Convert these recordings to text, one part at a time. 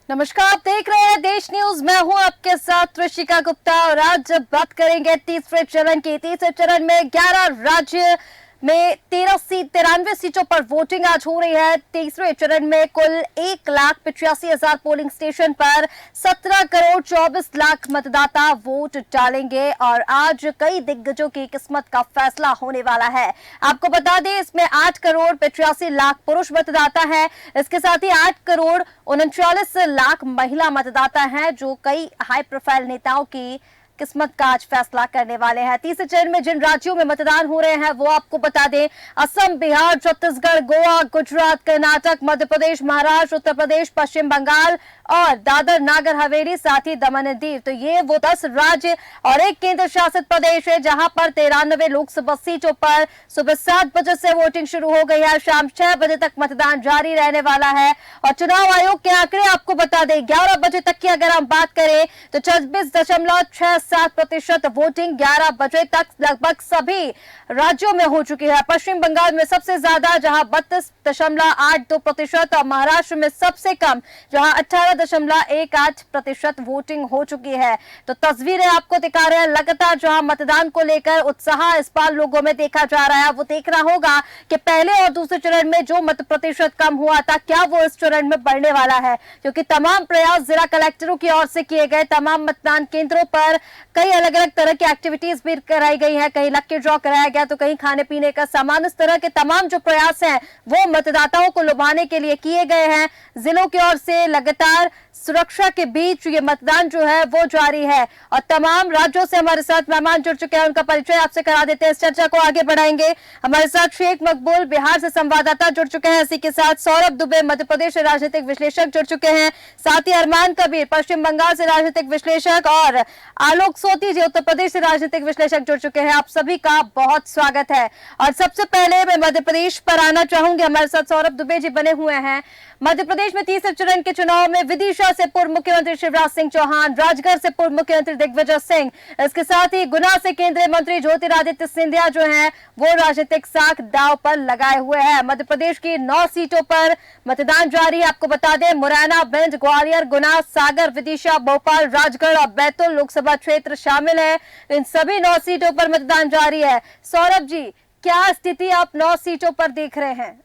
नमस्कार, आप देख रहे हैं देश न्यूज। मैं हूं आपके साथ ऋषिका गुप्ता और आज बात करेंगे तीसरे चरण की। तीसरे चरण में 11 राज्य में 93 सीटों पर वोटिंग आज हो रही है। तीसरे चरण में कुल 1,85,000 पोलिंग स्टेशन पर 17 करोड़ 24 लाख मतदाता वोट डालेंगे और आज कई दिग्गजों की किस्मत का फैसला होने वाला है। आपको बता दें, इसमें 8 करोड़ 85 लाख पुरुष मतदाता है। इसके साथ ही 8 करोड़ 39 लाख महिला मतदाता हैं, जो कई हाई प्रोफाइल नेताओं की किस्मत का आज फैसला करने वाले हैं। तीसरे चरण में जिन राज्यों में मतदान हो रहे हैं वो आपको बता दें, असम, बिहार, छत्तीसगढ़, गोवा, गुजरात, कर्नाटक, मध्य प्रदेश, महाराष्ट्र, उत्तर प्रदेश, पश्चिम बंगाल और दादर नागर हवेली, साथ ही दमन और दीव। तो ये वो 10 राज्य और एक केंद्र शासित प्रदेश है जहां पर 93 लोकसभा सीटों पर सुबह 7 बजे से वोटिंग शुरू हो गई है। शाम 6 बजे तक मतदान जारी रहने वाला है और चुनाव आयोग के आंकड़े आपको बता दें, 11 बजे तक की अगर हम बात करें तो 26.67% वोटिंग 11 बजे तक लगभग सभी राज्यों में हो चुकी है। पश्चिम बंगाल में सबसे ज्यादा जहां 32.82% और महाराष्ट्र में सबसे कम जहां 18.18% वोटिंग हो चुकी है। तो तस्वीरें आपको दिखा रहे हैं लगातार जहां मतदान को लेकर उत्साह इस बार लोगों में देखा जा रहा है। वो देखना होगा कि पहले और दूसरे चरण में जो मत प्रतिशत कम हुआ था, क्या वो इस चरण में बढ़ने वाला है, क्योंकि तमाम प्रयास जिला कलेक्टरों की ओर से किए गए। तमाम मतदान केंद्रों पर कई अलग अलग तरह की एक्टिविटीज भी कराई गई है, कहीं लक्की ड्रॉ कराया गया तो कहीं खाने पीने का सामान। इस तरह के तमाम जो प्रयास हैं वो मतदाताओं को लुभाने के लिए किए गए हैं। जिलों की ओर से लगातार सुरक्षा के बीच ये मतदान जो है वो जारी है और तमाम राज्यों से हमारे साथ मेहमान जुड़ चुके हैं, उनका परिचय आपसे करा देते हैं। इस चर्चा को आगे बढ़ाएंगे। हमारे साथ शेख मकबूल बिहार से संवाददाता जुड़ चुके हैं, इसी के साथ सौरभ दुबे मध्य प्रदेश से राजनीतिक विश्लेषक जुड़ चुके हैं, साथ ही अरमान कबीर पश्चिम बंगाल से राजनीतिक विश्लेषक और आलोक सोती जी उत्तर प्रदेश से राजनीतिक विश्लेषक जुड़ चुके हैं। आप सभी का बहुत स्वागत है। और सबसे पहले मैं मध्य प्रदेश पर आना चाहूंगी, हमारे साथ सौरभ दुबे जी बने हुए हैं। मध्य प्रदेश में तीसरे चरण के चुनाव में विदिशा से पूर्व मुख्यमंत्री शिवराज सिंह चौहान, राजगढ़ से पूर्व मुख्यमंत्री दिग्विजय सिंह, इसके साथ ही गुना से केंद्रीय मंत्री ज्योतिरादित्य सिंधिया जो हैं वो राजनीतिक साख दांव पर लगाए हुए हैं। मध्य प्रदेश की 9 सीटों पर मतदान जारी है। आपको बता दें, मुरैना, भिंड, ग्वालियर, गुना, सागर, विदिशा, भोपाल, राजगढ़ और बैतूल लोकसभा क्षेत्र शामिल है। इन सभी 9 सीटों पर मतदान जारी है। सौरभ जी, क्या स्थिति आप 9 सीटों पर देख रहे हैं?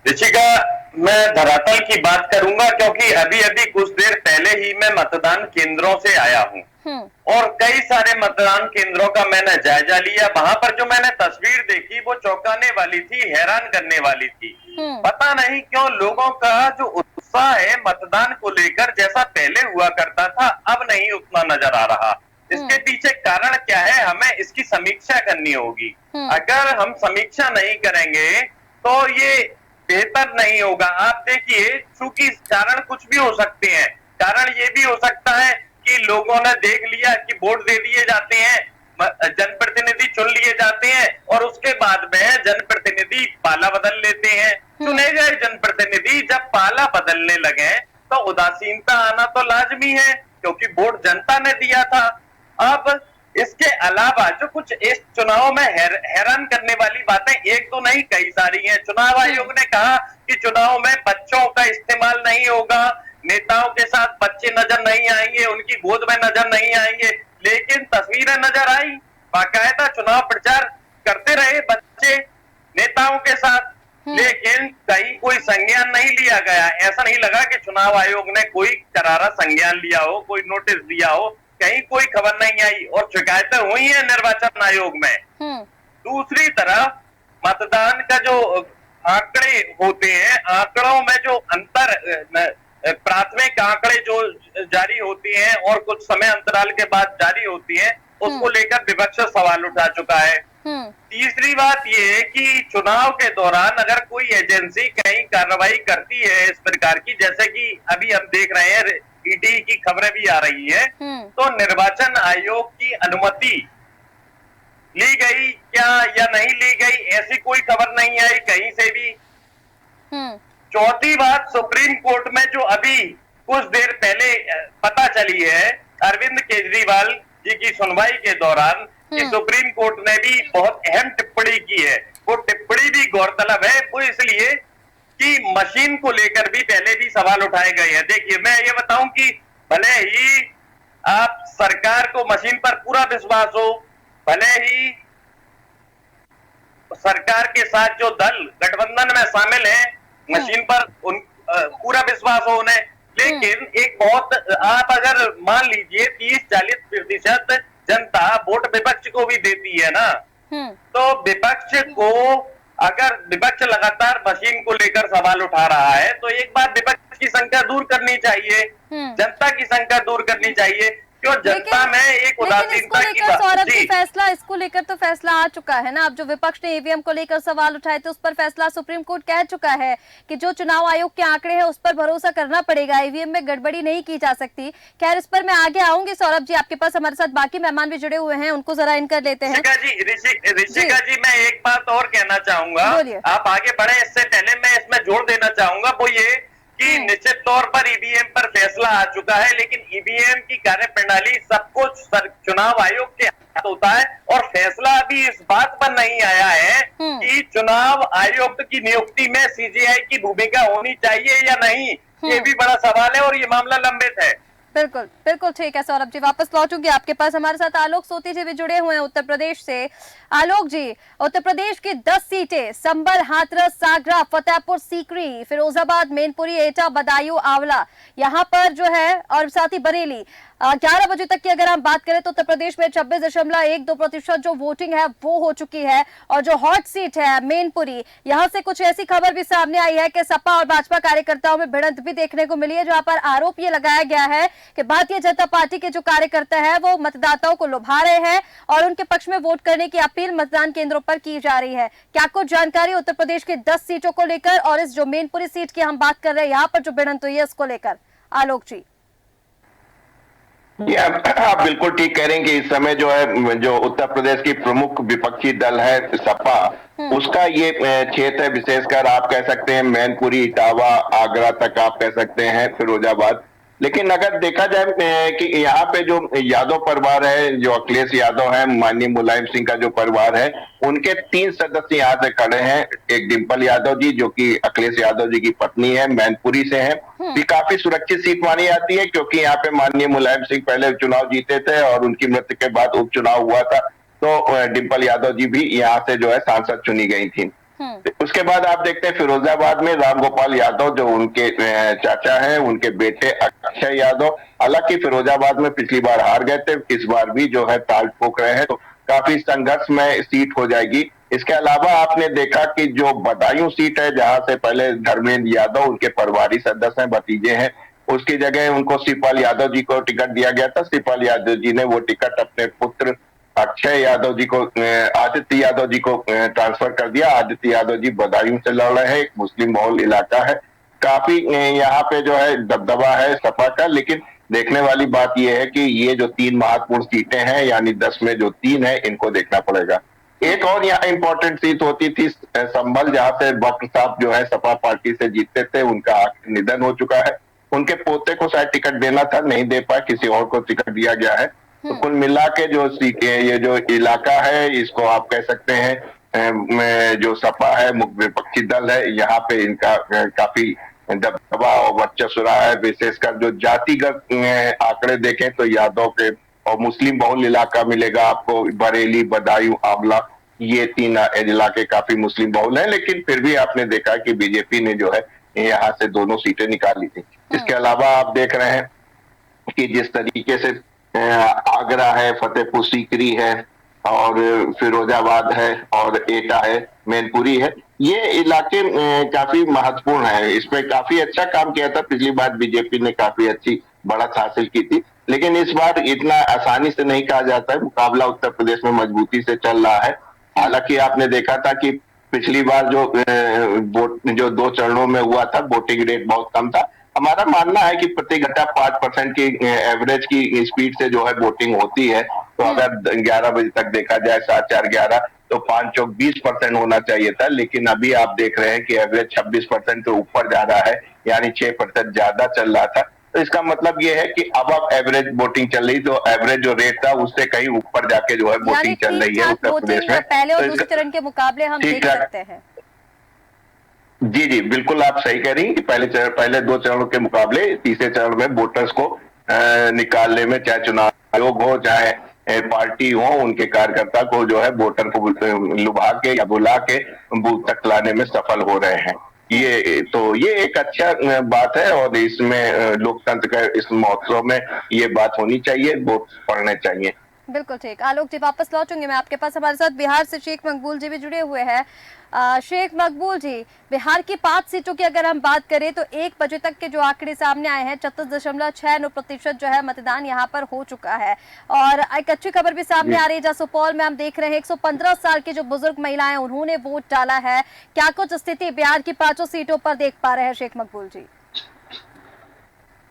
ऋषिका, मैं धरातल की बात करूंगा क्योंकि अभी अभी कुछ देर पहले ही मैं मतदान केंद्रों से आया हूं और कई सारे मतदान केंद्रों का मैंने जायजा लिया। वहां पर जो मैंने तस्वीर देखी वो चौंकाने वाली थी, हैरान करने वाली थी। पता नहीं क्यों लोगों का जो उत्साह है मतदान को लेकर, जैसा पहले हुआ करता था, अब नहीं उतना नजर आ रहा। इसके पीछे कारण क्या है, हमें इसकी समीक्षा करनी होगी। अगर हम समीक्षा नहीं करेंगे तो ये बेहतर नहीं होगा। आप देखिए, चूंकि कारण कुछ भी हो सकते हैं। कारण ये भी हो सकता है कि लोगों ने देख लिया कि वोट दे दिए जाते हैं, जनप्रतिनिधि चुन लिए जाते हैं और उसके बाद में जनप्रतिनिधि पाला बदल लेते हैं। चुने गए जनप्रतिनिधि जब पाला बदलने लगे तो उदासीनता आना तो लाजमी है, क्योंकि वोट जनता ने दिया था। अब इसके अलावा जो कुछ इस चुनाव में हैरान करने वाली बातें एक तो नहीं, कई सारी हैं। चुनाव आयोग ने कहा कि चुनाव में बच्चों का इस्तेमाल नहीं होगा, नेताओं के साथ बच्चे नजर नहीं आएंगे, उनकी गोद में नजर नहीं आएंगे, लेकिन तस्वीरें नजर आई। बाकायदा चुनाव प्रचार करते रहे बच्चे नेताओं के साथ, लेकिन कहीं कोई संज्ञान नहीं लिया गया। ऐसा नहीं लगा कि चुनाव आयोग ने कोई करारा संज्ञान लिया हो, कोई नोटिस दिया हो, कहीं कोई खबर नहीं आई और शिकायतें हुई हैं निर्वाचन आयोग में। दूसरी तरफ मतदान का जो आंकड़े होते हैं, आंकड़ों में जो अंतर, प्राथमिक आंकड़े जो जारी होती हैं और कुछ समय अंतराल के बाद जारी होती हैं, उसको लेकर विपक्ष सवाल उठा चुका है। तीसरी बात यह है कि चुनाव के दौरान अगर कोई एजेंसी कहीं कार्रवाई करती है इस प्रकार की, जैसे कि अभी हम देख रहे हैं ईडी की खबरें भी आ रही है, तो निर्वाचन आयोग की अनुमति ली गई क्या या नहीं ली गई, ऐसी कोई खबर नहीं आई कहीं से भी। चौथी बात, सुप्रीम कोर्ट में जो अभी कुछ देर पहले पता चली है अरविंद केजरीवाल जी की सुनवाई के दौरान, कि सुप्रीम कोर्ट ने भी बहुत अहम टिप्पणी की है। वो टिप्पणी भी गौरतलब है, वो इसलिए कि मशीन को लेकर भी पहले भी सवाल उठाए गए हैं। देखिए, मैं ये बताऊं कि भले ही आप सरकार को मशीन पर पूरा विश्वास हो, भले ही सरकार के साथ जो दल गठबंधन में शामिल है मशीन पर पूरा विश्वास हो उन्हें, लेकिन एक बहुत आप अगर मान लीजिए 30-40% जनता वोट विपक्ष को भी देती है ना, तो विपक्ष को अगर विपक्ष लगातार मशीन को लेकर सवाल उठा रहा है तो एक बार विपक्ष की संख्या दूर करनी चाहिए, जनता की संख्या दूर करनी चाहिए। क्यों जनता में एक उदासीनता की सौरभ जी फैसला इसको लेकर तो फैसला आ चुका है ना। अब जो विपक्ष ने ईवीएम को लेकर सवाल उठाए थे उस पर फैसला सुप्रीम कोर्ट कह चुका है कि जो चुनाव आयोग के आंकड़े हैं उस पर भरोसा करना पड़ेगा, ईवीएम में गड़बड़ी नहीं की जा सकती। खैर इस पर मैं आगे आऊंगी। सौरभ जी आपके पास हमारे साथ बाकी मेहमान भी जुड़े हुए हैं, उनको जरा इन कर लेते हैं। ऋषिका जी मैं एक बात और कहना चाहूंगा, आप आगे बढ़े इससे पहले मैं इसमें जोड़ देना चाहूंगा, वो ये कि निश्चित तौर पर ईवीएम पर फैसला आ चुका है, लेकिन ईवीएम की कार्यप्रणाली सब कुछ चुनाव आयोग के हाथ होता है और फैसला अभी इस बात पर नहीं आया है कि चुनाव आयुक्त की नियुक्ति में सीजीआई की भूमिका होनी चाहिए या नहीं। ये भी बड़ा सवाल है और ये मामला लंबित है। बिल्कुल बिल्कुल ठीक है सौरभ जी, वापस लौटूंगी आपके पास। हमारे साथ आलोक सोती जी भी जुड़े हुए हैं उत्तर प्रदेश से। आलोक जी, उत्तर प्रदेश की 10 सीटें संभल, हाथरस, सागरा, फतेहपुर सीकरी, फिरोजाबाद, मैनपुरी, एटा, बदायूं, आंवला, यहाँ पर जो है और साथ ही बरेली 11 बजे तक की अगर हम बात करें तो उत्तर प्रदेश में 26.12% जो वोटिंग है वो हो चुकी है। और जो हॉट सीट है मैनपुरी, यहाँ से कुछ ऐसी खबर भी सामने आई है कि सपा और भाजपा कार्यकर्ताओं में भिड़ंत भी देखने को मिली है, जहां पर आरोप ये लगाया गया है कि भारतीय जनता पार्टी के जो कार्यकर्ता है वो मतदाताओं को लुभा रहे हैं और उनके पक्ष में वोट करने की अपील मतदान केंद्रों पर की जा रही है। क्या कुछ जानकारी उत्तर प्रदेश की 10 सीटों को लेकर और इस जो मैनपुरी सीट की हम बात कर रहे हैं यहाँ पर जो भिड़ंत हुई है उसको लेकर, आलोक जी? आप बिल्कुल ठीक कह रहे हैं कि इस समय जो है जो उत्तर प्रदेश की प्रमुख विपक्षी दल है सपा, उसका ये क्षेत्र है, विशेषकर आप कह सकते हैं मैनपुरी, इटावा, आगरा तक आप कह सकते हैं, फिरोजाबाद। लेकिन अगर देखा जाए कि यहाँ पे जो यादव परिवार है, जो अखिलेश यादव है, माननीय मुलायम सिंह का जो परिवार है, उनके 3 सदस्य यहाँ से खड़े हैं। एक डिंपल यादव जी जो कि अखिलेश यादव जी की पत्नी है, मैनपुरी से है। ये काफी सुरक्षित सीट मानी जाती है क्योंकि यहाँ पे माननीय मुलायम सिंह पहले चुनाव जीते थे और उनकी मृत्यु के बाद उपचुनाव हुआ था, तो डिंपल यादव जी भी यहाँ से जो है सांसद चुनी गई थी। उसके बाद आप देखते हैं फिरोजाबाद में रामगोपाल यादव जो उनके चाचा हैं, उनके बेटे अक्षय यादव। हालांकि फिरोजाबाद में पिछली बार हार गए थे, इस बार भी जो है ताल ठोक रहे हैं, तो काफी संघर्षमय सीट हो जाएगी। इसके अलावा आपने देखा कि जो बदायूं सीट है, जहां से पहले धर्मेंद्र यादव उनके परिवारी सदस्य हैं, भतीजे हैं, उसकी जगह उनको शिवपाल यादव जी को टिकट दिया गया था। शिवपाल यादव जी ने वो टिकट अपने पुत्र अक्षय यादव जी को, आदित्य यादव जी को ट्रांसफर कर दिया। आदित्य यादव जी बदायूं से लड़ रहे हैं, एक मुस्लिम बहुल इलाका है, काफी यहाँ पे जो है दबदबा है सपा का। लेकिन देखने वाली बात यह है कि ये जो 3 महत्वपूर्ण सीटें हैं, यानी 10 में जो 3 है, इनको देखना पड़ेगा। एक और यहाँ इंपॉर्टेंट सीट होती थी संभल, जहाँ से बख्तर साहब जो है सपा पार्टी से जीतते थे, उनका निधन हो चुका है। उनके पोते को शायद टिकट देना था, नहीं दे पाए, किसी और को टिकट दिया गया है। तो कुल मिला के जो ये जो इलाका है, इसको आप कह सकते हैं जो सपा है, मुख्य विपक्षी दल है, यहाँ पे इनका काफी दबदबा और वर्चस्व रहा है। विशेषकर जो जातिगत आंकड़े देखें तो यादव के और मुस्लिम बहुल इलाका मिलेगा आपको, बरेली, बदायूं, आंवला, ये 3 इलाके काफी मुस्लिम बहुल है। लेकिन फिर भी आपने देखा कि बीजेपी ने जो है यहाँ से दोनों सीटें निकाली थी। इसके अलावा आप देख रहे हैं कि जिस तरीके से आगरा है, फतेहपुर सीकरी है और फिरोजाबाद है और एटा है, मैनपुरी है, ये इलाके काफी महत्वपूर्ण है। इसमें काफी अच्छा काम किया था, पिछली बार बीजेपी ने काफी अच्छी बढ़त हासिल की थी, लेकिन इस बार इतना आसानी से नहीं कहा जाता है। मुकाबला उत्तर प्रदेश में मजबूती से चल रहा है। हालांकि आपने देखा था कि पिछली बार जो 2 चरणों में हुआ था, वोटिंग रेट बहुत कम था। हमारा मानना है कि प्रति घंटा 5% की एवरेज की स्पीड से जो है वोटिंग होती है। तो अगर 11 बजे तक देखा जाए, 7-4-11, तो 5 चौक 20% होना चाहिए था। लेकिन अभी आप देख रहे हैं कि एवरेज 26% से ऊपर जा रहा है, यानी 6% ज्यादा चल रहा था। तो इसका मतलब ये है कि अब एवरेज वोटिंग चल रही, तो एवरेज जो रेट था उससे कहीं ऊपर जाके जो है वोटिंग चल रही है उत्तर प्रदेश में। पहले और दूसरे चरण के मुकाबले हम देख सकते हैं। जी जी, बिल्कुल आप सही कह रही हैं कि पहले 2 चरणों के मुकाबले तीसरे चरण में वोटर्स को निकालने में, चाहे चुनाव आयोग हो, चाहे पार्टी हो, उनके कार्यकर्ता को जो है वोटर को लुभा के या बुला के बूथ तक लाने में सफल हो रहे हैं। ये एक अच्छा बात है, और इसमें लोकतंत्र का इस महोत्सव में ये बात होनी चाहिए, वोट पड़ने चाहिए। बिल्कुल ठीक। आलोक जी, वापस लौटूंगे मैं आपके पास। हमारे साथ बिहार से शेख मकबूल जी भी जुड़े हुए हैं। शेख मकबूल जी, बिहार की 5 सीटों की अगर हम बात करें तो 1 बजे तक के जो आंकड़े सामने आए हैं, 34.69% जो है मतदान यहाँ पर हो चुका है। और एक अच्छी खबर भी सामने आ रही है, जहाँ सुपौल में हम देख रहे हैं 115 साल की जो बुजुर्ग महिलाएं, उन्होंने वोट डाला है। क्या कुछ स्थिति बिहार की 5 सीटों पर देख पा रहे हैं शेख मकबूल जी?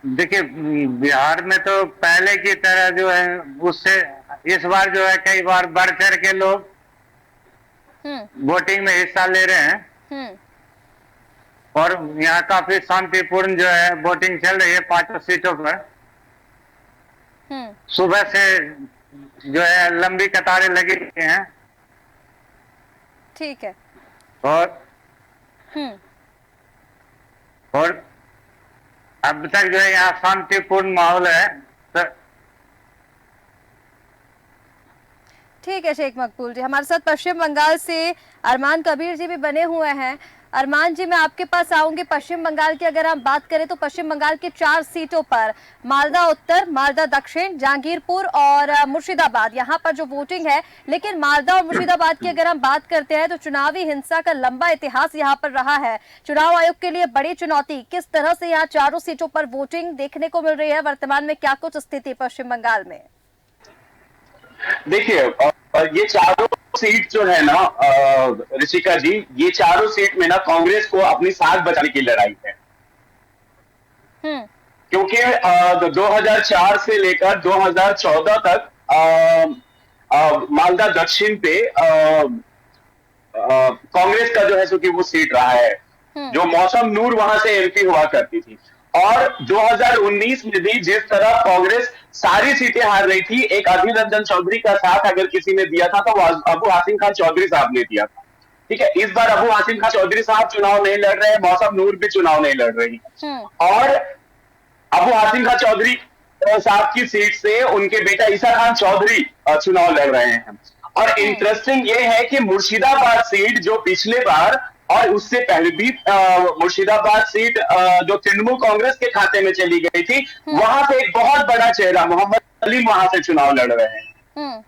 देखिए, बिहार में तो पहले की तरह जो है उससे इस बार जो है कई बार बढ़ चढ़ के लोग वोटिंग में हिस्सा ले रहे हैं, और यहाँ काफी शांतिपूर्ण जो है वोटिंग चल रही है 5 सीटों पर। सुबह से जो है लंबी कतारें लगी हुई हैं। ठीक है। और अब तक जो है यहाँ शांतिपूर्ण माहौल है। तो ठीक है शेख मकबूल जी। हमारे साथ पश्चिम बंगाल से अरमान कबीर जी भी बने हुए हैं। अरमान जी, मैं आपके पास आऊंगी। पश्चिम बंगाल की अगर हम बात करें तो पश्चिम बंगाल की 4 सीटों पर मालदा उत्तर, मालदा दक्षिण, जहांगीरपुर और मुर्शिदाबाद, यहाँ पर जो वोटिंग है। लेकिन मालदा और मुर्शिदाबाद की अगर हम बात करते हैं तो चुनावी हिंसा का लंबा इतिहास यहाँ पर रहा है। चुनाव आयोग के लिए बड़ी चुनौती। किस तरह से यहाँ चारों सीटों पर वोटिंग देखने को मिल रही है वर्तमान में? क्या कुछ स्थिति पश्चिम बंगाल में? देखिए, ये चारों सीट जो है ना ऋषिका जी, ये चारों सीट में ना कांग्रेस को अपनी साख बचाने की लड़ाई है। क्योंकि 2004 से लेकर 2014 तक मालदा दक्षिण पे कांग्रेस का जो है सो कि वो सीट रहा है, जो मौसम नूर वहां से एमपी हुआ करती थी। और 2019 में भी जिस तरह कांग्रेस सारी सीटें हार रही थी, एक अधीर रंजन चौधरी का साथ अगर किसी ने दिया था तो वो अबू हासिम खान चौधरी साहब ने दिया था। ठीक है, इस बार अबू हासिम खान चौधरी साहब चुनाव नहीं लड़ रहे हैं, मौसम नूर भी चुनाव नहीं लड़ रही। और अबू हासिम खान चौधरी साहब की सीट से उनके बेटा ईसा खान चौधरी चुनाव लड़ रहे हैं। और इंटरेस्टिंग ये है कि मुर्शिदाबाद सीट जो पिछले बार और उससे पहले भी मुर्शिदाबाद सीट जो तृणमूल कांग्रेस के खाते में चली गई थी, वहां से एक बहुत बड़ा चेहरा मोहम्मद सलीम वहां से चुनाव लड़ रहे हैं।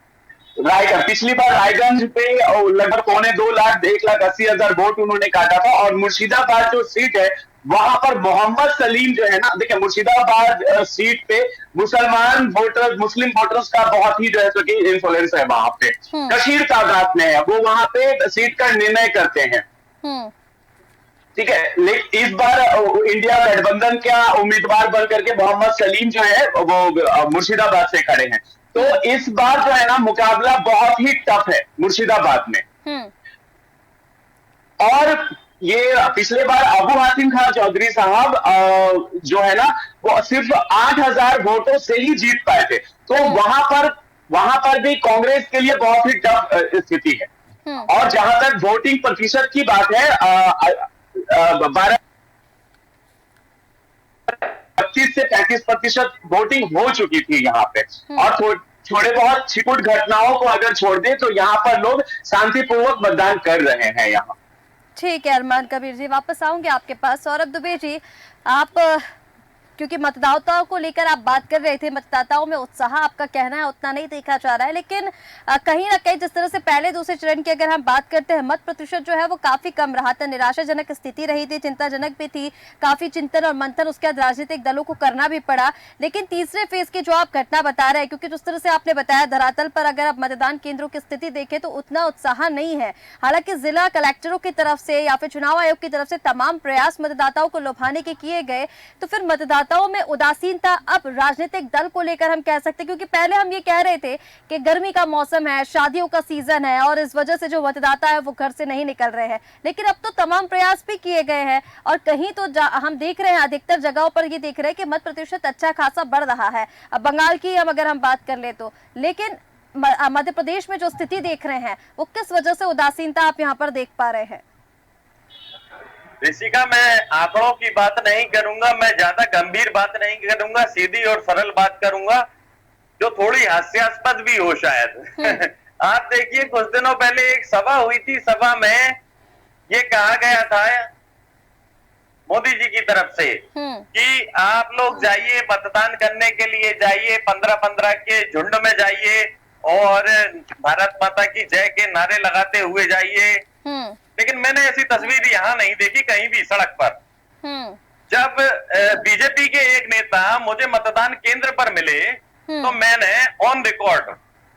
रायगंज, पिछली बार रायगंज पे लगभग 1.25 लाख 1,80,000 वोट उन्होंने काटा था। और मुर्शिदाबाद जो सीट है वहां पर मोहम्मद सलीम जो है ना, देखिए मुर्शिदाबाद सीट पे मुसलमान वोटर्स, मुस्लिम वोटर्स का बहुत ही जो है सो कि इन्फ्लुएंस है वहां पे। कशीर तादाद में है, वो वहां पे सीट का निर्णय करते हैं। ठीक है, लेकिन इस बार इंडिया गठबंधन का उम्मीदवार बन करके मोहम्मद सलीम जो है वो मुर्शिदाबाद से खड़े हैं। तो इस बार जो है ना मुकाबला बहुत ही टफ है मुर्शिदाबाद में। और ये पिछले बार अबू हासिम खान चौधरी साहब जो है ना वो सिर्फ 8,000 वोटों से ही जीत पाए थे। तो वहां पर भी कांग्रेस के लिए बहुत ही टफ स्थिति है। और जहां तक वोटिंग प्रतिशत की बात है, 25 से 35% वोटिंग हो चुकी थी यहाँ पे। और थोड़े बहुत छिपुट घटनाओं को अगर छोड़ दें तो यहाँ पर लोग शांतिपूर्वक मतदान कर रहे हैं यहाँ। ठीक है अरमान कबीर जी, वापस आऊंगे आपके पास। सौरभ दुबे जी, आप क्योंकि मतदाताओं को लेकर आप बात कर रहे थे, मतदाताओं में उत्साह आपका कहना है उतना नहीं देखा जा रहा है, लेकिन कहीं ना कहीं जिस तरह से पहले दूसरे चरण की अगर हम बात करते हैं, मत प्रतिशत जो है वो काफी कम रहा था। निराशाजनक स्थिति रही थी, चिंताजनक भी थी, काफी चिंतन और मंथन उसके बाद राजनीतिक दलों को करना भी पड़ा। लेकिन तीसरे फेज की जो आप घटना बता रहे हैं, क्योंकि जिस तरह से आपने बताया धरातल पर अगर आप मतदान केंद्रों की स्थिति देखें तो उतना उत्साह नहीं है। हालांकि जिला कलेक्टरों की तरफ से या फिर चुनाव आयोग की तरफ से तमाम प्रयास मतदाताओं को लुभाने के किए गए, तो फिर मतदाताओं में उदासीनता अब राजनीतिक दल को लेकर हम कह सकते हैं, क्योंकि पहले हम ये कह रहे थे कि गर्मी का मौसम है, शादियों का सीजन है और इस वजह से जो मतदाता है वो घर से नहीं निकल रहे हैं। लेकिन अब तो तमाम प्रयास भी किए गए हैं और कहीं तो हम देख रहे हैं, अधिकतर जगहों पर ये देख रहे हैं कि मत प्रतिशत अच्छा खासा बढ़ रहा है। अब बंगाल की अगर हम बात कर ले तो, लेकिन मध्य प्रदेश में जो स्थिति देख रहे हैं वो किस वजह से उदासीनता आप यहाँ पर देख पा रहे हैं? ऋषिका, मैं आंकड़ों की बात नहीं करूंगा, मैं ज्यादा गंभीर बात नहीं करूंगा, सीधी और सरल बात करूंगा जो थोड़ी हास्यास्पद भी हो शायद। आप देखिए, कुछ दिनों पहले एक सभा हुई थी, सभा में ये कहा गया था मोदी जी की तरफ से कि आप लोग जाइए, मतदान करने के लिए जाइए, 15-15 के झुंड में जाइए और भारत माता की जय के नारे लगाते हुए जाइए। लेकिन मैंने ऐसी तस्वीर यहाँ नहीं देखी कहीं भी सड़क पर। जब बीजेपी के एक नेता मुझे मतदान केंद्र पर मिले तो मैंने ऑन रिकॉर्ड,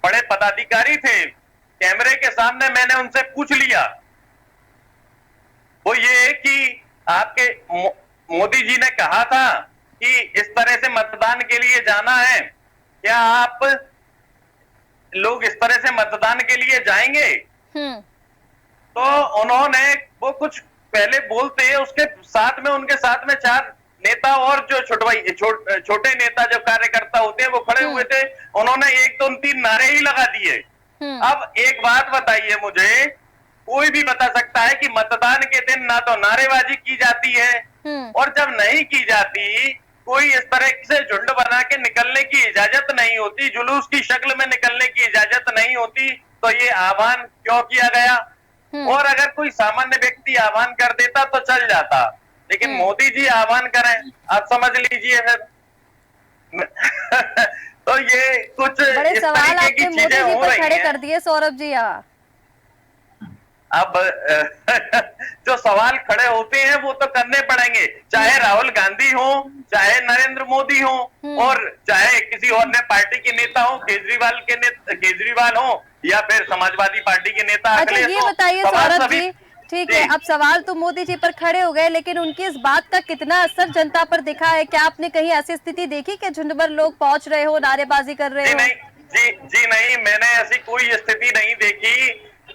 बड़े पदाधिकारी थे, कैमरे के सामने मैंने उनसे पूछ लिया, वो ये कि आपके मोदी जी ने कहा था कि इस तरह से मतदान के लिए जाना है, क्या आप लोग इस तरह से मतदान के लिए जाएंगे? तो उन्होंने वो कुछ पहले बोलते, उसके साथ में उनके साथ में 4 नेता और जो छोटे नेता जो कार्यकर्ता होते हैं वो खड़े हुए थे। उन्होंने 1 2 3 नारे ही लगा दिए। अब एक बात बताइए मुझे, कोई भी बता सकता है कि मतदान के दिन ना तो नारेबाजी की जाती है और जब नहीं की जाती, कोई इस तरह से झुंड बना के निकलने की इजाजत नहीं होती, जुलूस की शक्ल में निकलने की इजाजत नहीं होती, तो ये आह्वान क्यों किया गया? और अगर कोई सामान्य व्यक्ति आह्वान कर देता तो चल जाता, लेकिन मोदी जी आह्वान करें, आप समझ लीजिए फिर। तो ये कुछ बड़े इस सवाल तरीके की आपने मोदी चीजें जी हो पर रही खड़े हैं। कर दिए सौरभ जी यहाँ। अब जो सवाल खड़े होते हैं वो तो करने पड़ेंगे, चाहे राहुल गांधी हो, चाहे नरेंद्र मोदी हो, और चाहे किसी और ने पार्टी के नेता हो, केजरीवाल हो, या फिर समाजवादी पार्टी के नेता अच्छा, अखिलेश ये हो। बताइए सवाल सौरभ सभी- जी, ठीक है, अब सवाल तो मोदी जी पर खड़े हो गए, लेकिन उनकी इस बात का कितना असर जनता पर दिखा है? क्या आपने कहीं ऐसी स्थिति देखी कि झुंड भर लोग पहुंच रहे हो, नारेबाजी कर रहे जी हो? नहीं, जी नहीं, मैंने ऐसी कोई स्थिति नहीं देखी,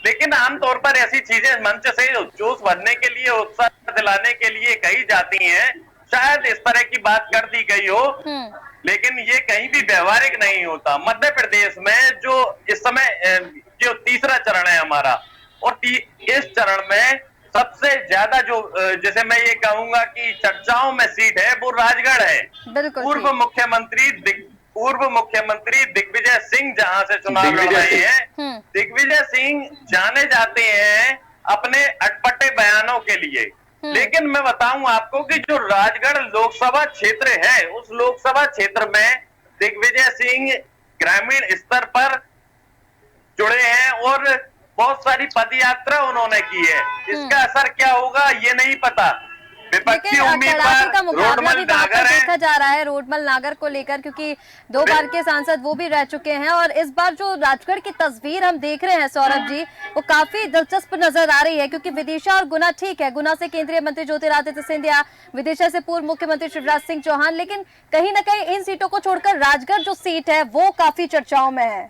लेकिन आमतौर पर ऐसी चीजें मंच से जोश भरने के लिए, उत्साह दिलाने के लिए कही जाती हैं। शायद इस तरह की बात कर दी गई हो, लेकिन ये कहीं भी व्यवहारिक नहीं होता। मध्य प्रदेश में जो इस समय जो तीसरा चरण है हमारा, और इस चरण में सबसे ज्यादा जो जैसे मैं ये कहूंगा कि चर्चाओं में सीट है वो राजगढ़ है। बिल्कुल पूर्व मुख्यमंत्री दिग्विजय सिंह जहां से चुनाव लड़ रहे हैं। दिग्विजय सिंह जाने जाते हैं अपने अटपटे बयानों के लिए, लेकिन मैं बताऊं आपको कि जो राजगढ़ लोकसभा क्षेत्र है, उस लोकसभा क्षेत्र में दिग्विजय सिंह ग्रामीण स्तर पर जुड़े हैं और बहुत सारी पदयात्रा उन्होंने की है। इसका असर क्या होगा ये नहीं पता। विपक्षी कड़ाके का उम्मीदवार मुकाबला रोडमल भी वहाँ पर नागर देखा है। जा रहा है, रोडमल नागर को लेकर, क्योंकि 2 बार के सांसद वो भी रह चुके हैं। और इस बार जो राजगढ़ की तस्वीर हम देख रहे हैं सौरभ जी, वो काफी दिलचस्प नजर आ रही है, क्योंकि विदिशा और गुना ठीक है, गुना से केंद्रीय मंत्री ज्योतिरादित्य सिंधिया, विदिशा से पूर्व मुख्यमंत्री शिवराज सिंह चौहान, लेकिन कहीं ना कहीं इन सीटों को छोड़कर राजगढ़ जो सीट है वो काफी चर्चाओं में है।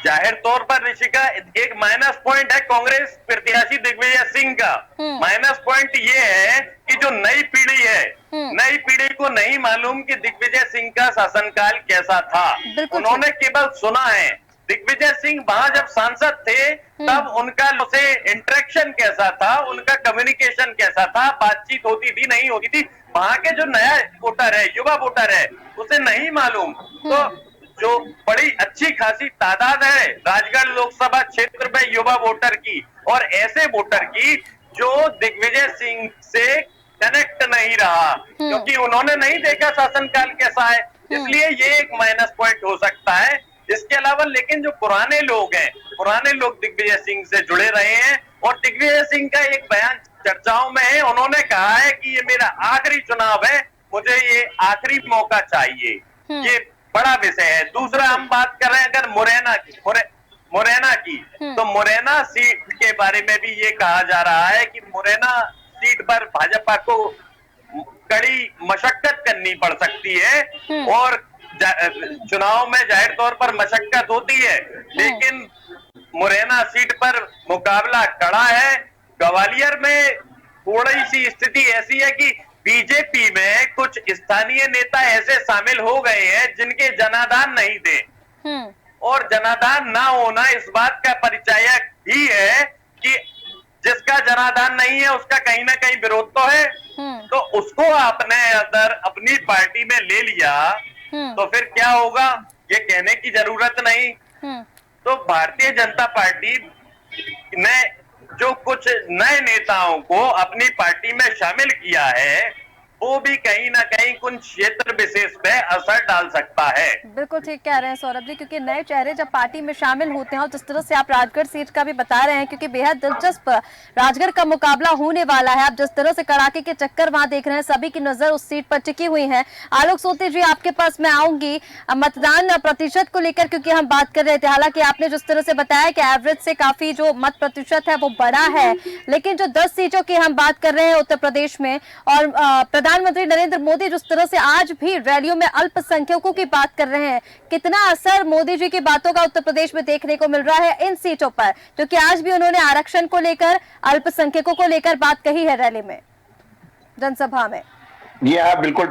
जाहिर तौर पर ऋषिका, एक माइनस पॉइंट है कांग्रेस प्रत्याशी दिग्विजय सिंह का। माइनस पॉइंट ये है कि जो नई पीढ़ी है, नई पीढ़ी को नहीं मालूम कि दिग्विजय सिंह का शासनकाल कैसा था। उन्होंने केवल सुना है। दिग्विजय सिंह वहां जब सांसद थे तब उनका से इंटरेक्शन कैसा था, उनका कम्युनिकेशन कैसा था, बातचीत होती थी नहीं होती थी। वहां के जो नया वोटर है, युवा वोटर है, उसे नहीं मालूम। तो जो बड़ी अच्छी खासी तादाद है राजगढ़ लोकसभा क्षेत्र में युवा वोटर की, और ऐसे वोटर की जो दिग्विजय सिंह से कनेक्ट नहीं रहा, क्योंकि उन्होंने नहीं देखा शासनकाल कैसा है, इसलिए ये एक माइनस पॉइंट हो सकता है। इसके अलावा लेकिन जो पुराने लोग हैं, पुराने लोग दिग्विजय सिंह से जुड़े रहे हैं, और दिग्विजय सिंह का एक बयान चर्चाओं में है, उन्होंने कहा है कि ये मेरा आखिरी चुनाव है, मुझे ये आखिरी मौका चाहिए। ये बड़ा विषय है। दूसरा हम बात कर रहे हैं अगर मुरैना की, तो मुरैना सीट के बारे में भी ये कहा जा रहा है कि मुरैना सीट पर भाजपा को कड़ी मशक्कत करनी पड़ सकती है, और चुनाव में जाहिर तौर पर मशक्कत होती है, लेकिन मुरैना सीट पर मुकाबला कड़ा है। ग्वालियर में थोड़ी सी स्थिति ऐसी है कि बीजेपी में कुछ स्थानीय नेता ऐसे शामिल हो गए हैं जिनके जनाधान नहीं थे, और जनाधान ना होना इस बात का परिचायक भी है कि जिसका जनाधान नहीं है उसका कहीं ना कहीं विरोध तो है, तो उसको आपने अगर अपनी पार्टी में ले लिया तो फिर क्या होगा ये कहने की जरूरत नहीं। तो भारतीय जनता पार्टी ने जो कुछ नए नेताओं को अपनी पार्टी में शामिल किया है वो भी कहीं ना कहीं कुछ क्षेत्र विशेष पे असर डाल सकता है। बिल्कुल ठीक कह रहे हैं सौरभ जी, क्योंकि नए चेहरे जब पार्टी में शामिल होते हैं और जिस तरह से आप राजगढ़ सीट का भी बता रहे हैं, क्योंकि बेहद दिलचस्प राजगढ़ का मुकाबला होने वाला है। आप जिस तरह से कड़ाके के चक्कर वहां देख रहे हैं, सभी की नजर उस सीट पर टिकी हुई है। आलोक सोती जी, आपके पास मैं आऊंगी मतदान प्रतिशत को लेकर, क्योंकि हम बात कर रहे थे। हालांकि आपने जिस तरह से बताया कि एवरेज से काफी जो मत प्रतिशत है वो बड़ा है, लेकिन जो 10 सीटों की हम बात कर रहे हैं उत्तर प्रदेश में, और प्रधानमंत्री नरेंद्र मोदी जिस तरह से आज भी रैलियों में अल्पसंख्यकों की बात कर रहे हैं, कितना असर मोदी जी की बातों का उत्तर प्रदेश में देखने को मिल रहा है इन सीटों पर? क्योंकि आज भी उन्होंने आरक्षण को लेकर, अल्पसंख्यकों को लेकर बात कही है रैली में, जनसभा में। जी हाँ, बिल्कुल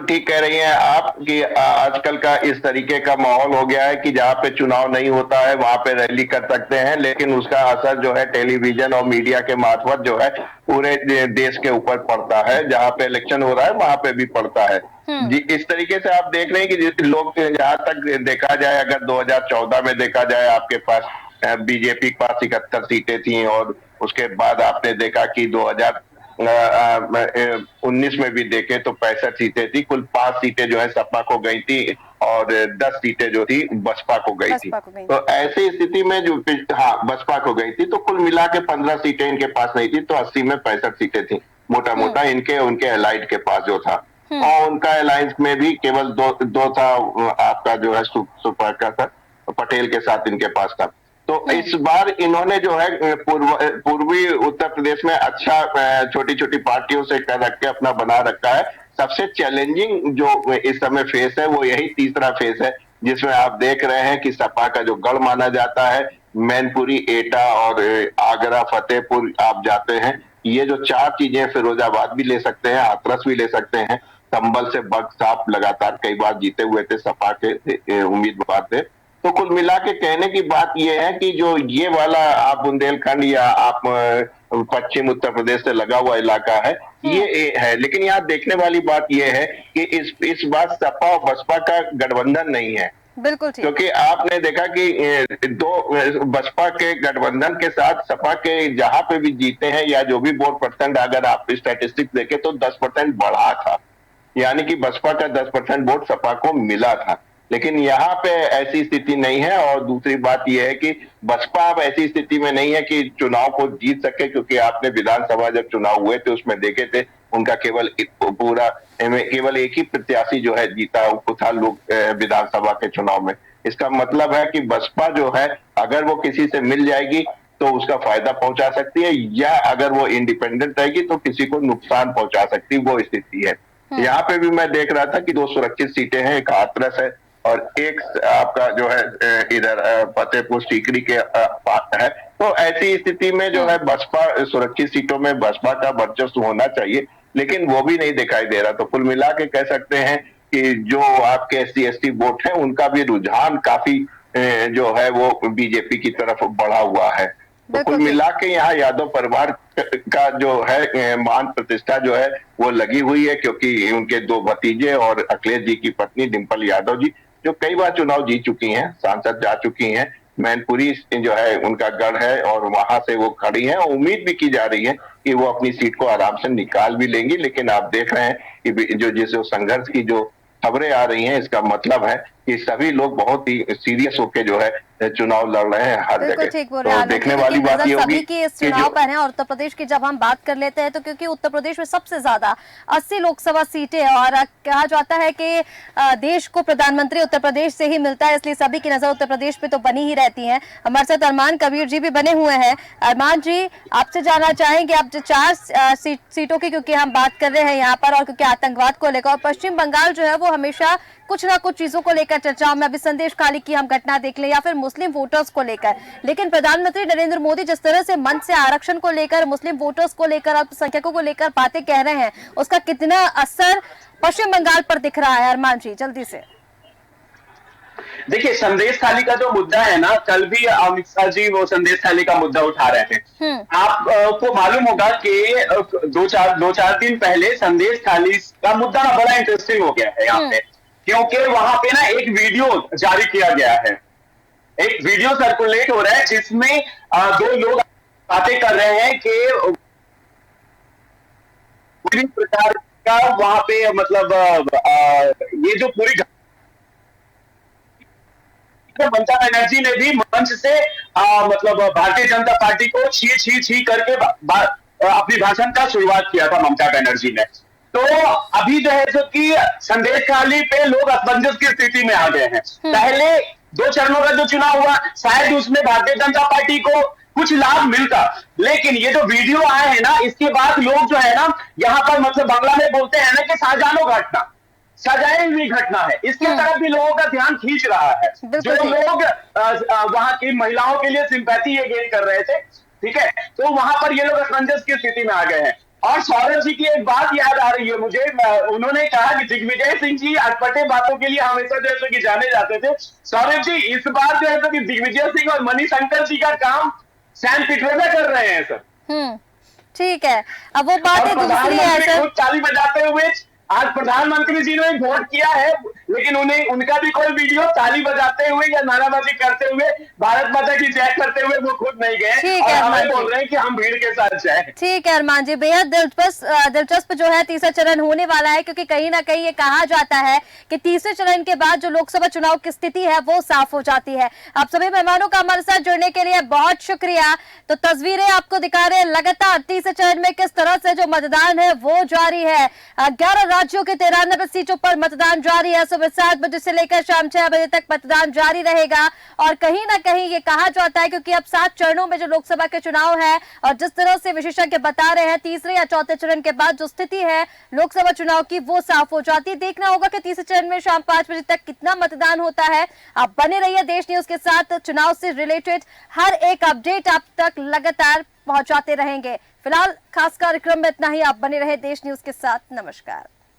ठीक कह रही हैं आप कि आजकल का इस तरीके का माहौल हो गया है कि जहाँ पे चुनाव नहीं होता है वहां पे रैली कर सकते हैं, लेकिन उसका असर जो है टेलीविजन और मीडिया के मार्फत जो है पूरे देश के ऊपर पड़ता है। जहाँ पे इलेक्शन हो रहा है वहां पे भी पड़ता है। जी, इस तरीके से आप देख रहे हैं कि जिस लोग, जहां तक देखा जाए, अगर 2014 में देखा जाए आपके पास बीजेपी के पास 71 सीटें थी, और उसके बाद आपने देखा कि 2019 में भी देखे तो 65 सीटें थी। कुल 5 सीटें जो है सपा को गई थी और 10 सीटें जो थी बसपा को गई थी। तो ऐसी स्थिति में जो बसपा को गई थी, तो कुल मिला के 15 सीटें इनके पास नहीं थी, तो 80 में 65 सीटें थी मोटा इनके उनके अलाइड के पास जो था। और उनका अलायंस में भी केवल दो था, आपका जो है सुपरका था, पटेल के साथ इनके पास था। तो इस बार इन्होंने जो है पूर्वी उत्तर प्रदेश में अच्छा छोटी छोटी पार्टियों से कर रख के अपना बना रखा है। सबसे चैलेंजिंग जो इस समय फेस है वो यही तीसरा फेस है, जिसमें आप देख रहे हैं कि सपा का जो गढ़ माना जाता है, मैनपुरी, एटा और आगरा, फतेहपुर आप जाते हैं, ये जो 4 चीजें, फिरोजाबाद भी ले सकते हैं, हाथरस भी ले सकते हैं, संभल से बक्सर लगातार कई बार जीते हुए थे, सपा के उम्मीदवार थे। तो कुल मिला के कहने की बात यह है कि जो ये वाला आप बुंदेलखंड या आप पश्चिम उत्तर प्रदेश से लगा हुआ इलाका है, ये है। लेकिन यहाँ देखने वाली बात यह है कि इस बार सपा और बसपा का गठबंधन नहीं है। बिल्कुल ठीक। क्योंकि आपने देखा कि बसपा के गठबंधन के साथ सपा के जहां पे भी जीते हैं या जो भी वोट परसेंट, अगर आप स्टैटिस्टिक्स देखें तो 10% बढ़ा था, यानी कि बसपा का 10% वोट सपा को मिला था। लेकिन यहाँ पे ऐसी स्थिति नहीं है। और दूसरी बात यह है कि बसपा अब ऐसी स्थिति में नहीं है कि चुनाव को जीत सके, क्योंकि आपने विधानसभा जब चुनाव हुए थे उसमें देखे थे उनका केवल एक ही प्रत्याशी जो है जीता था लोग विधानसभा के चुनाव में। इसका मतलब है कि बसपा जो है अगर वो किसी से मिल जाएगी तो उसका फायदा पहुंचा सकती है, या अगर वो इंडिपेंडेंट रहेगी तो किसी को नुकसान पहुंचा सकती है, वो स्थिति है। यहाँ पे भी मैं देख रहा था कि 2 सुरक्षित सीटें हैं, एक हाथरस है और एक आपका जो है इधर फतेहपुर सीकरी के पास है। तो ऐसी स्थिति में जो है बसपा, सुरक्षित सीटों में बसपा का वर्चस्व होना चाहिए, लेकिन वो भी नहीं दिखाई दे रहा। तो कुल मिला के कह सकते हैं कि जो आपके SC/ST वोट है उनका भी रुझान काफी जो है वो बीजेपी की तरफ बढ़ा हुआ है। तो कुल मिला के यहाँ यादव परिवार का जो है मान प्रतिष्ठा जो है वो लगी हुई है, क्योंकि उनके 2 भतीजे और अखिलेश जी की पत्नी डिंपल यादव जी जो कई बार चुनाव जीत चुकी हैं, सांसद जा चुकी हैं, मैनपुरी जो है उनका गढ़ है और वहां से वो खड़ी हैं। और उम्मीद भी की जा रही है कि वो अपनी सीट को आराम से निकाल भी लेंगी। लेकिन आप देख रहे हैं कि जो संघर्ष की जो खबरें आ रही हैं, इसका मतलब है कि सभी लोग बहुत ही सीरियस होकर जो है चुनाव लड़ रहे हैं हर जगह। तो देखने वाली बात ये होगी कि इस चुनाव पर है। और उत्तर प्रदेश की जब हम बात कर लेते हैं तो क्योंकि उत्तर प्रदेश में सबसे ज्यादा 80 लोकसभा सीटें, और कहा जाता है कि देश को प्रधानमंत्री उत्तर प्रदेश से ही मिलता है, इसलिए सभी की नजर उत्तर प्रदेश पे तो बनी ही रहती है। हमारे साथ अरमान कबीर जी भी बने हुए हैं। अरमान जी, आपसे जानना चाहेंगे, आप जो 4 सीटों की क्योंकि हम बात कर रहे हैं यहाँ पर, और क्योंकि आतंकवाद को लेकर, और पश्चिम बंगाल जो है वो हमेशा कुछ ना कुछ चीजों को लेकर चर्चाओं में, अभी संदेश खाली की हम घटना देख लें या फिर मुस्लिम वोटर्स को लेकर, लेकिन प्रधानमंत्री नरेंद्र मोदी जिस तरह से मन से आरक्षण को लेकर, मुस्लिम वोटर्स को लेकर, अल्पसंख्यकों को लेकर बातें कह रहे हैं, उसका कितना असर पश्चिम बंगाल पर दिख रहा है? अरमान जी, जल्दी से। देखिए, संदेश थाली का जो मुद्दा है ना, कल भी अमित शाह जी वो संदेश थाली का मुद्दा उठा रहे थे। आपको मालूम होगा कि दो चार दिन पहले संदेश थाली का मुद्दा ना बड़ा इंटरेस्टिंग हो गया है यहाँ पे, क्योंकि वहां पे ना एक वीडियो जारी किया गया है, एक वीडियो सर्कुलेट हो रहा है जिसमें दो लोग बातें कर रहे हैं कि पूरी प्रकार का वहां पे मतलब ये जो पूरी ममता बनर्जी ने भी मंच से मतलब भारतीय जनता पार्टी को छी करके अपनी भाषण का शुरुआत किया था ममता बनर्जी ने। तो अभी जो है जो कि संदेश थाली पे लोग असमंजस की स्थिति में आ गए हैं। पहले 2 चरणों का जो चुनाव हुआ, शायद उसमें भारतीय जनता पार्टी को कुछ लाभ मिलता, लेकिन ये जो वीडियो आए हैं ना, इसके बाद लोग जो है ना यहाँ पर मतलब बांग्ला में बोलते हैं ना कि साजानो घटना, सजाई हुई घटना है, इसके तरफ भी लोगों का ध्यान खींच रहा है। जो लोग वहां की महिलाओं के लिए सिंपैथी ये गेन कर रहे थे, ठीक है, तो वहां पर ये लोग असमंजस की स्थिति में आ गए हैं। और सौरभ जी की एक बात याद आ रही है मुझे, उन्होंने कहा कि दिग्विजय सिंह जी अटपटे बातों के लिए हमेशा जैसे कि जाने जाते थे। सौरभ जी इस बार जो है तो कि दिग्विजय सिंह और मणिशंकर जी का काम सैम पिट्रोदा कर रहे हैं सर। ठीक है, अब वो बातें दूसरी है सर। ताली बजाते हुए आज प्रधानमंत्री जी ने वोट किया है, लेकिन उनका भी कोई वीडियो ताली बजाते हुए या नाराबाजी करते हुए, भारत माता की जय करते हुए वो खुद नहीं गए और हमें बोल रहे हैं कि हम भीड़ के साथ जाएं। ठीक है अरमान जी, बेहद दिलचस्प जो है तीसरा चरण होने वाला है, क्योंकि कहीं ना कहीं ये कहा जाता है कि तीसरे चरण के बाद जो लोकसभा चुनाव की स्थिति है वो साफ हो जाती है। आप सभी मेहमानों का हमारे साथ जुड़ने के लिए बहुत शुक्रिया। तो तस्वीरें आपको दिखा रहे हैं लगातार तीसरे चरण में किस तरह से जो मतदान है वो जारी है। 11 राज्यों के 93 सीटों पर मतदान जारी है। सुबह 7 बजे से लेकर शाम 6 बजे तक मतदान जारी रहेगा। और कहीं ना कहीं ये कहा जाता है, क्योंकि अब 7 चरणों में जो लोकसभा के चुनाव है और जिस तरह से विशेषज्ञ बता रहे हैं, तीसरे या चौथे चरण के बाद जो स्थिति है लोकसभा चुनाव की वो साफ हो जाती है। देखना होगा कि तीसरे चरण में शाम 5 बजे तक कितना मतदान होता है। आप बने रहिए देश न्यूज के साथ, चुनाव से रिलेटेड हर एक अपडेट आप तक लगातार पहुंचाते रहेंगे। फिलहाल खास कार्यक्रम में इतना ही। आप बने रहे देश न्यूज के साथ। नमस्कार।